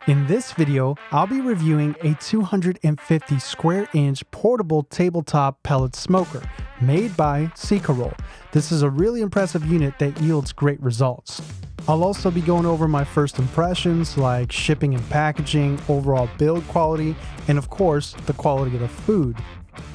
In this video, I'll be reviewing a 250 square inch portable tabletop pellet smoker made by Cecarol. This is a really impressive unit that yields great results. I'll also be going over my first impressions like shipping and packaging, overall build quality, and of course, the quality of the food.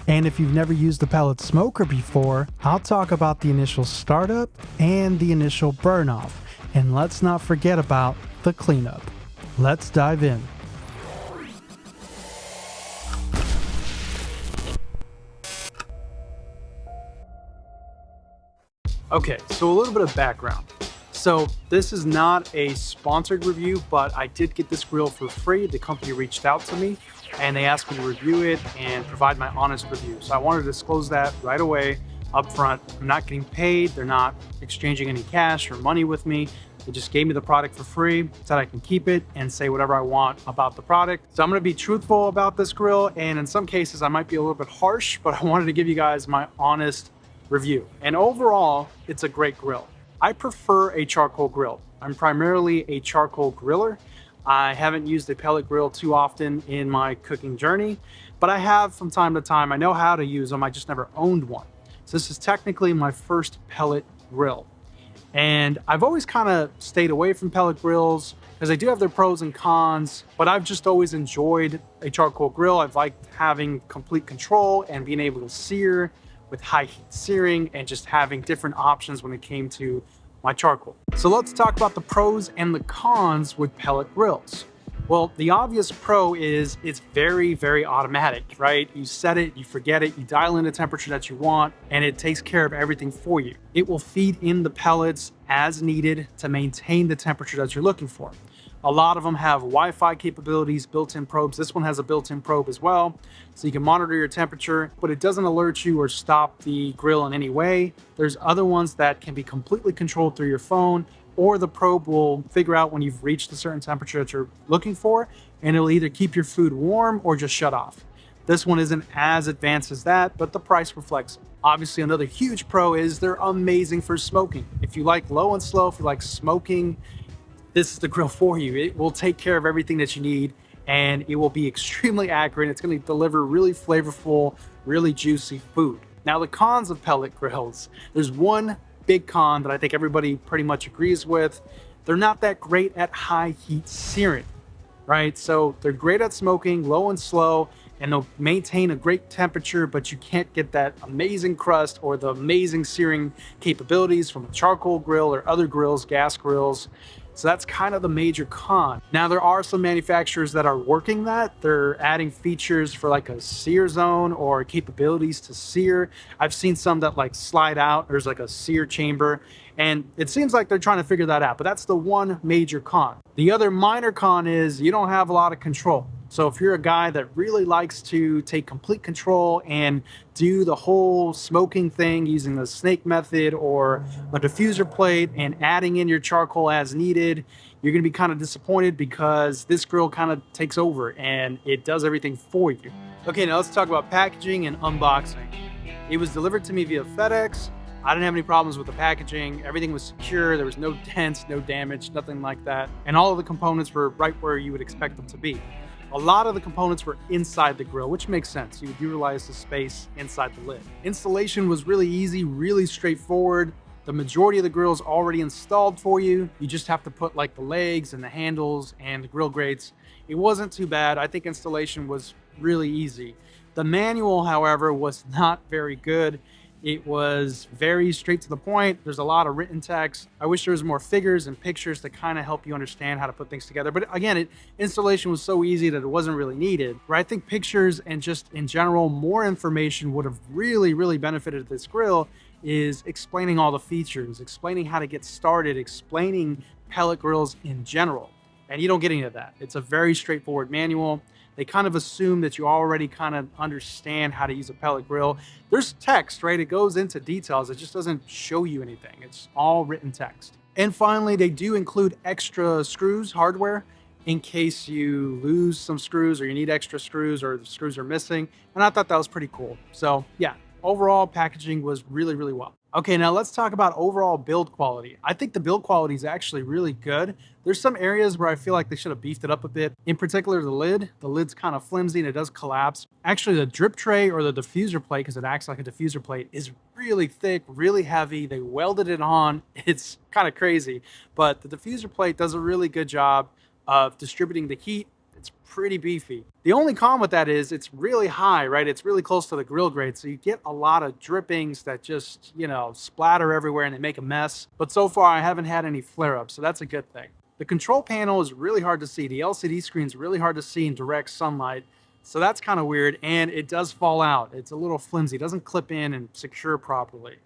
And if you've never used the pellet smoker before, I'll talk about the initial startup and the initial burn off. And let's not forget about the cleanup. Let's dive in. Okay, so a little bit of background. So this is not a sponsored review, but I did get this grill for free. The company reached out to me and they asked me to review it and provide my honest review. So I wanted to disclose that right away up front. I'm not getting paid. They're not exchanging any cash or money with me. They just gave me the product for free, said I can keep it and say whatever I want about the product. So I'm gonna be truthful about this grill, and in some cases I might be a little bit harsh, but I wanted to give you guys my honest review. And overall, it's a great grill. I prefer a charcoal grill. I'm primarily a charcoal griller. I haven't used a pellet grill too often in my cooking journey, but I have from time to time. I know how to use them, I just never owned one. So this is technically my first pellet grill. And I've always kind of stayed away from pellet grills because they do have their pros and cons, but I've just always enjoyed a charcoal grill. I've liked having complete control and being able to sear with high heat searing and just having different options when it came to my charcoal. So let's talk about the pros and the cons with pellet grills. Well, the obvious pro is it's very, very automatic, right? You set it, you forget it, you dial in the temperature that you want, and it takes care of everything for you. It will feed in the pellets as needed to maintain the temperature that you're looking for. A lot of them have Wi-Fi capabilities, built-in probes. This one has a built-in probe as well, so you can monitor your temperature, but it doesn't alert you or stop the grill in any way. There's other ones that can be completely controlled through your phone, or the probe will figure out when you've reached a certain temperature that you're looking for, and it'll either keep your food warm or just shut off. This one isn't as advanced as that, but the price reflects it. Obviously, another huge pro is they're amazing for smoking. If you like low and slow, if you like smoking, this is the grill for you. It will take care of everything that you need, and it will be extremely accurate. It's going to deliver really flavorful, really juicy food. Now, the cons of pellet grills, there's one big con that I think everybody pretty much agrees with. They're not that great at high heat searing, right? So they're great at smoking, low and slow, and they'll maintain a great temperature, but you can't get that amazing crust or the amazing searing capabilities from a charcoal grill or other grills, gas grills. So that's kind of the major con. Now, there are some manufacturers that are working that. They're adding features for like a sear zone or capabilities to sear. I've seen some that like slide out. There's like a sear chamber, and it seems like they're trying to figure that out, but that's the one major con. The other minor con is you don't have a lot of control. So if you're a guy that really likes to take complete control and do the whole smoking thing using the snake method or a diffuser plate and adding in your charcoal as needed, you're gonna be kind of disappointed because this grill kind of takes over and it does everything for you. Okay, now let's talk about packaging and unboxing. It was delivered to me via FedEx. I didn't have any problems with the packaging. Everything was secure. There was no dents, no damage, nothing like that. And all of the components were right where you would expect them to be. A lot of the components were inside the grill, which makes sense. You would utilize the space inside the lid. Installation was really easy, really straightforward. The majority of the grill is already installed for you. You just have to put like the legs and the handles and the grill grates. It wasn't too bad. I think installation was really easy. The manual, however, was not very good. It was very straight to the point. There's a lot of written text. I wish there was more figures and pictures to kind of help you understand how to put things together. But again, installation was so easy that it wasn't really needed. Where I think pictures and just in general, more information would have really, really benefited this grill is explaining all the features, explaining how to get started, explaining pellet grills in general. And you don't get any of that. It's a very straightforward manual. They kind of assume that you already kind of understand how to use a pellet grill. There's text, right? It goes into details. It just doesn't show you anything. It's all written text. And finally, they do include extra screws, hardware, in case you lose some screws or you need extra screws or the screws are missing. And I thought that was pretty cool. So yeah, overall packaging was really, really well. Okay, now let's talk about overall build quality. I think the build quality is actually really good. There's some areas where I feel like they should have beefed it up a bit. In particular, the lid. The lid's kind of flimsy and it does collapse. Actually, the drip tray or the diffuser plate, because it acts like a diffuser plate, is really thick, really heavy. They welded it on. It's kind of crazy. But the diffuser plate does a really good job of distributing the heat. It's pretty beefy. The only con with that is it's really high, right? It's really close to the grill grate, so you get a lot of drippings that just, splatter everywhere and they make a mess. But so far, I haven't had any flare-ups, so that's a good thing. The control panel is really hard to see. The LCD screen is really hard to see in direct sunlight, so that's kind of weird, and it does fall out. It's a little flimsy. It doesn't clip in and secure properly.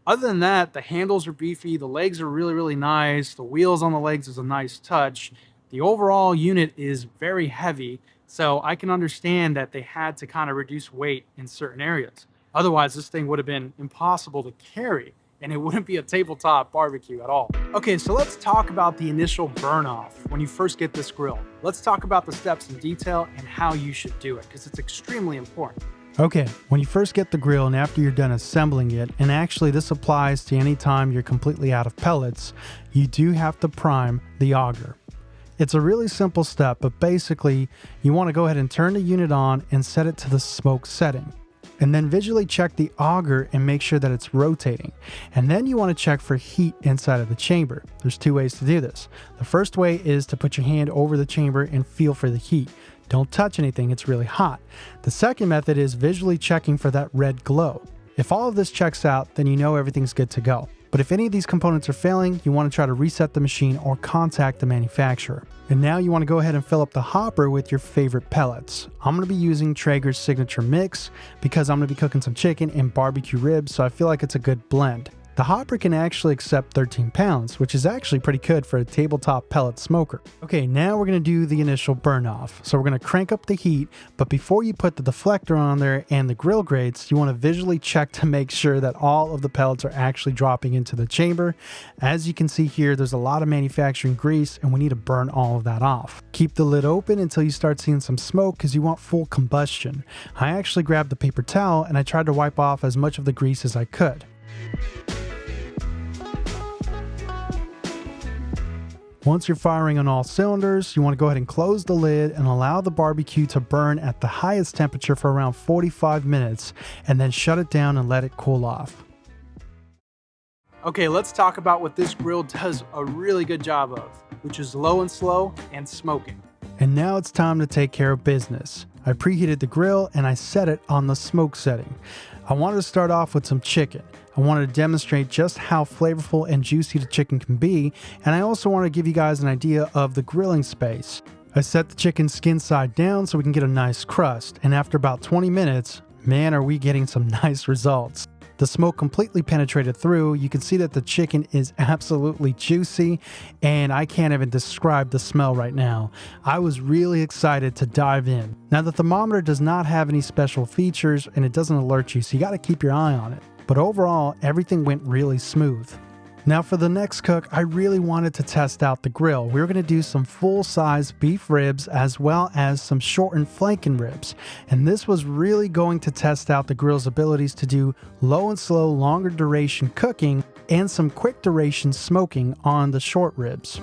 Other than that, the handles are beefy. The legs are really, really nice. The wheels on the legs is a nice touch. The overall unit is very heavy, so I can understand that they had to kind of reduce weight in certain areas. Otherwise, this thing would have been impossible to carry, and it wouldn't be a tabletop barbecue at all. Okay, so let's talk about the initial burn off when you first get this grill. Let's talk about the steps in detail and how you should do it, because it's extremely important. Okay, when you first get the grill and after you're done assembling it, and actually this applies to any time you're completely out of pellets, you do have to prime the auger. It's a really simple step, but basically you want to go ahead and turn the unit on and set it to the smoke setting. And then visually check the auger and make sure that it's rotating. And then you want to check for heat inside of the chamber. There's two ways to do this. The first way is to put your hand over the chamber and feel for the heat. Don't touch anything, it's really hot. The second method is visually checking for that red glow. If all of this checks out, then you know everything's good to go. But if any of these components are failing, you want to try to reset the machine or contact the manufacturer. And now you want to go ahead and fill up the hopper with your favorite pellets. I'm going to be using Traeger's signature mix because I'm going to be cooking some chicken and barbecue ribs, so I feel like it's a good blend. The hopper can actually accept 13 pounds, which is actually pretty good for a tabletop pellet smoker. Okay, now we're going to do the initial burn off. So we're going to crank up the heat, but before you put the deflector on there and the grill grates, you want to visually check to make sure that all of the pellets are actually dropping into the chamber. As you can see here, there's a lot of manufacturing grease and we need to burn all of that off. Keep the lid open until you start seeing some smoke because you want full combustion. I actually grabbed the paper towel and I tried to wipe off as much of the grease as I could. Once you're firing on all cylinders, you want to go ahead and close the lid and allow the barbecue to burn at the highest temperature for around 45 minutes, and then shut it down and let it cool off. Okay, let's talk about what this grill does a really good job of, which is low and slow and smoking. And now it's time to take care of business. I preheated the grill and I set it on the smoke setting. I wanted to start off with some chicken. I wanted to demonstrate just how flavorful and juicy the chicken can be, and I also want to give you guys an idea of the grilling space. I set the chicken skin side down so we can get a nice crust, and after about 20 minutes, man, are we getting some nice results. The smoke completely penetrated through. You can see that the chicken is absolutely juicy, and I can't even describe the smell right now. I was really excited to dive in. Now, the thermometer does not have any special features, and it doesn't alert you, so you got to keep your eye on it. But overall, everything went really smooth. Now for the next cook, I really wanted to test out the grill. We were going to do some full-size beef ribs as well as some shortened flanking ribs. And this was really going to test out the grill's abilities to do low and slow, longer duration cooking and some quick duration smoking on the short ribs.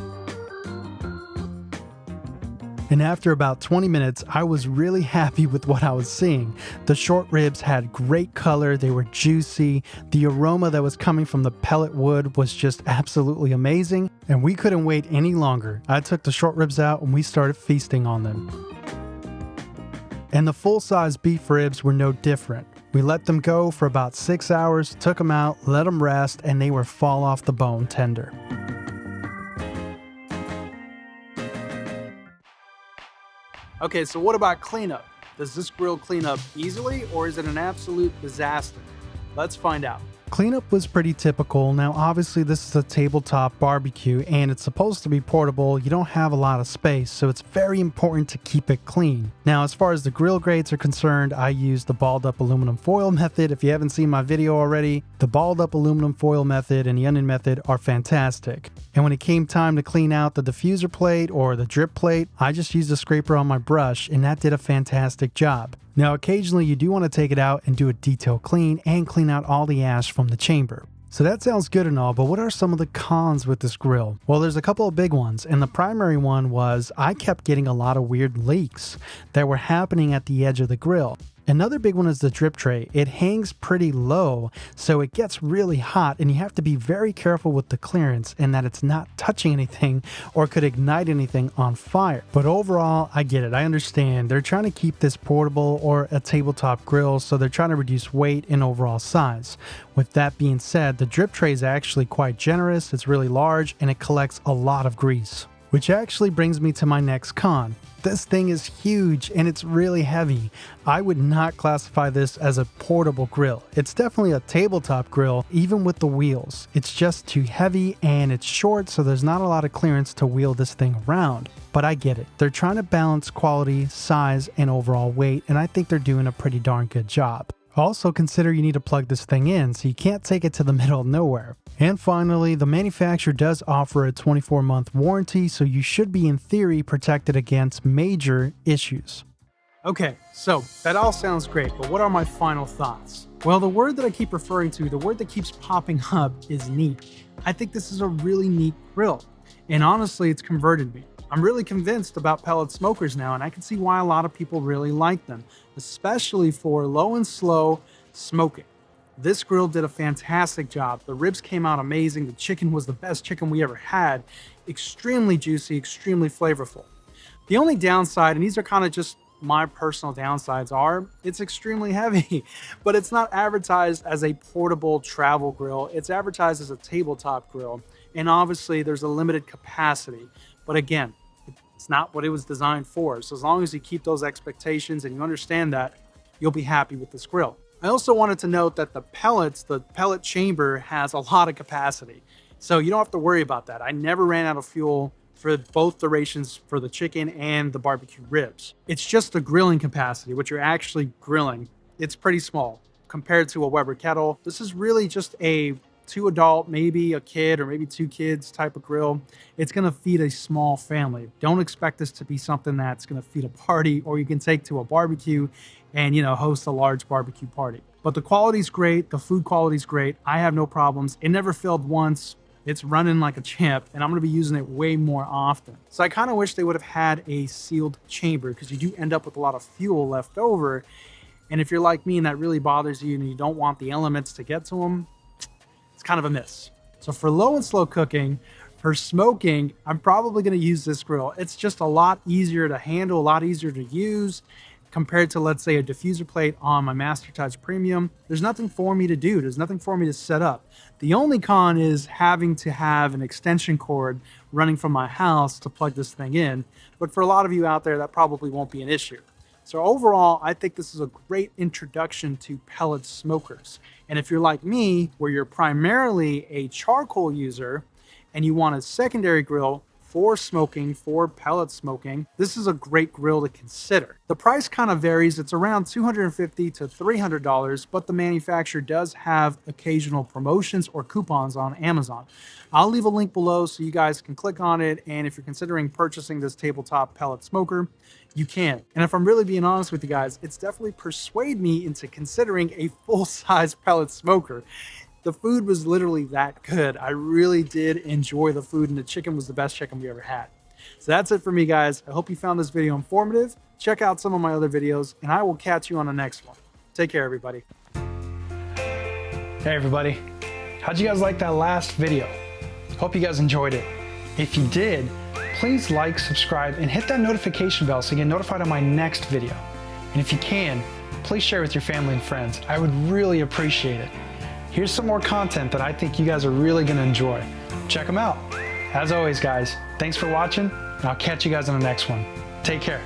And after about 20 minutes, I was really happy with what I was seeing. The short ribs had great color, they were juicy, the aroma that was coming from the pellet wood was just absolutely amazing, and we couldn't wait any longer. I took the short ribs out and we started feasting on them. And the full-size beef ribs were no different. We let them go for about 6 hours, took them out, let them rest, and they were fall off the bone tender. Okay, so what about cleanup? Does this grill clean up easily or is it an absolute disaster? Let's find out. Cleanup was pretty typical. Now obviously this is a tabletop barbecue and it's supposed to be portable. You don't have a lot of space, so it's very important to keep it clean. Now as far as the grill grates are concerned, I used the balled up aluminum foil method. If you haven't seen my video already, the balled up aluminum foil method and the onion method are fantastic. And when it came time to clean out the diffuser plate or the drip plate, I just used a scraper on my brush and that did a fantastic job. Now occasionally you do want to take it out and do a detail clean and clean out all the ash from the chamber. So that sounds good and all, but what are some of the cons with this grill? Well, there's a couple of big ones, and the primary one was I kept getting a lot of weird leaks that were happening at the edge of the grill. Another big one is the drip tray. It hangs pretty low, so it gets really hot, and you have to be very careful with the clearance and that it's not touching anything or could ignite anything on fire. But overall, I get it. I understand. They're trying to keep this portable or a tabletop grill, so they're trying to reduce weight and overall size. With that being said, the drip tray is actually quite generous. It's really large, and it collects a lot of grease. Which actually brings me to my next con. This thing is huge and it's really heavy. I would not classify this as a portable grill. It's definitely a tabletop grill, even with the wheels. It's just too heavy and it's short, so there's not a lot of clearance to wheel this thing around. But I get it. They're trying to balance quality, size, and overall weight, and I think they're doing a pretty darn good job. Also consider you need to plug this thing in, so you can't take it to the middle of nowhere. And finally, the manufacturer does offer a 24-month warranty, so you should be in theory protected against major issues. Okay, so that all sounds great, but what are my final thoughts? Well, the word that I keep referring to, the word that keeps popping up is neat. I think this is a really neat grill, and honestly, it's converted me. I'm really convinced about pellet smokers now, and I can see why a lot of people really like them, especially for low and slow smoking. This grill did a fantastic job. The ribs came out amazing. The chicken was the best chicken we ever had. Extremely juicy, extremely flavorful. The only downside, and these are kind of just my personal downsides, are it's extremely heavy, but it's not advertised as a portable travel grill. It's advertised as a tabletop grill, and obviously there's a limited capacity. But again, it's not what it was designed for. So as long as you keep those expectations and you understand that, you'll be happy with this grill. I also wanted to note that the pellet chamber has a lot of capacity. So you don't have to worry about that. I never ran out of fuel for both durations for the chicken and the barbecue ribs. It's just the grilling capacity, what you're actually grilling. It's pretty small compared to a Weber kettle. This is really just a 2 adult, maybe a kid or maybe 2 kids type of grill. It's going to feed a small family. Don't expect this to be something that's going to feed a party or you can take to a barbecue and, host a large barbecue party. But the quality's great. The food quality's great. I have no problems. It never failed once. It's running like a champ, and I'm going to be using it way more often. So I kind of wish they would have had a sealed chamber because you do end up with a lot of fuel left over. And if you're like me and that really bothers you and you don't want the elements to get to them, it's kind of a miss. So for low and slow cooking, for smoking, I'm probably going to use this grill. It's just a lot easier to handle, a lot easier to use compared to, let's say, a diffuser plate on my Master Touch Premium. There's nothing for me to do. There's nothing for me to set up. The only con is having to have an extension cord running from my house to plug this thing in. But for a lot of you out there, that probably won't be an issue. So overall, I think this is a great introduction to pellet smokers. And if you're like me, where you're primarily a charcoal user and you want a secondary grill for smoking, for pellet smoking, this is a great grill to consider. The price kind of varies. It's around $250 to $300, but the manufacturer does have occasional promotions or coupons on Amazon. I'll leave a link below so you guys can click on it, and if you're considering purchasing this tabletop pellet smoker, you can. And if I'm really being honest with you guys, it's definitely persuaded me into considering a full-size pellet smoker. The food was literally that good. I really did enjoy the food, and the chicken was the best chicken we ever had. So that's it for me, guys. I hope you found this video informative. Check out some of my other videos, and I will catch you on the next one. Take care, everybody. Hey everybody, how'd you guys like that last video? Hope you guys enjoyed it. If you did, please like, subscribe, and hit that notification bell so you get notified on my next video. And if you can, please share with your family and friends. I would really appreciate it. Here's some more content that I think you guys are really gonna enjoy. Check them out. As always, guys, thanks for watching, and I'll catch you guys on the next one. Take care.